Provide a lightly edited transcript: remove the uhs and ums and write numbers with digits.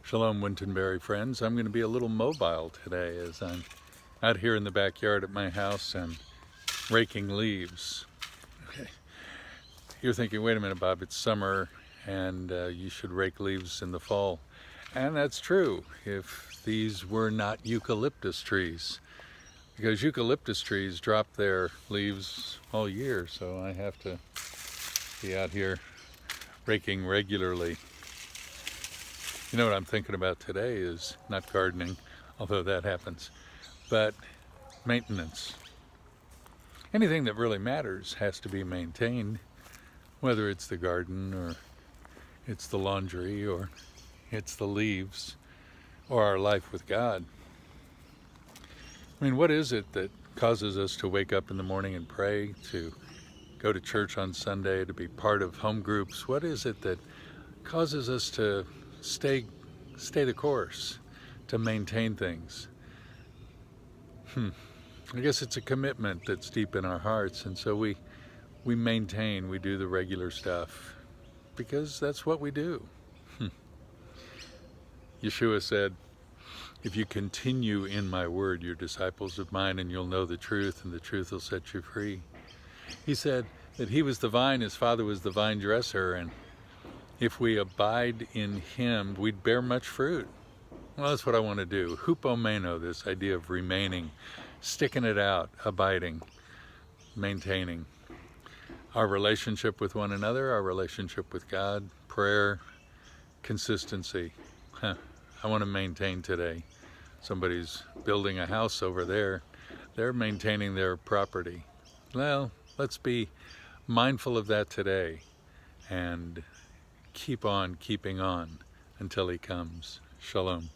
Shalom, Wintonberry friends. I'm going to be a little mobile today as I'm out here in the backyard at my house and raking leaves. Okay. You're thinking, wait a minute, Bob, it's summer and you should rake leaves in the fall. And that's true if these were not eucalyptus trees, because eucalyptus trees drop their leaves all year, so I have to be out here raking regularly. You know what I'm thinking about today is not gardening, although that happens, but maintenance. Anything that really matters has to be maintained, whether it's the garden or it's the laundry or it's the leaves or our life with God. I mean, what is it that causes us to wake up in the morning and pray, to go to church on Sunday, to be part of home groups? What is it that causes us to stay the course, to maintain things? I guess it's a commitment that's deep in our hearts, and so we maintain, we do the regular stuff because that's what we do. Yeshua said, if you continue in my word, you're disciples of mine, and you'll know the truth, and the truth will set you free. He said that he was the vine, his Father was the vine dresser, and if we abide in him, we'd bear much fruit. Well, that's what I want to do. Hupomeno, this idea of remaining, sticking it out, abiding, maintaining. Our relationship with one another, our relationship with God, prayer, consistency. I want to maintain today. Somebody's building a house over there. They're maintaining their property. Well, let's be mindful of that today and keep on keeping on until he comes. Shalom.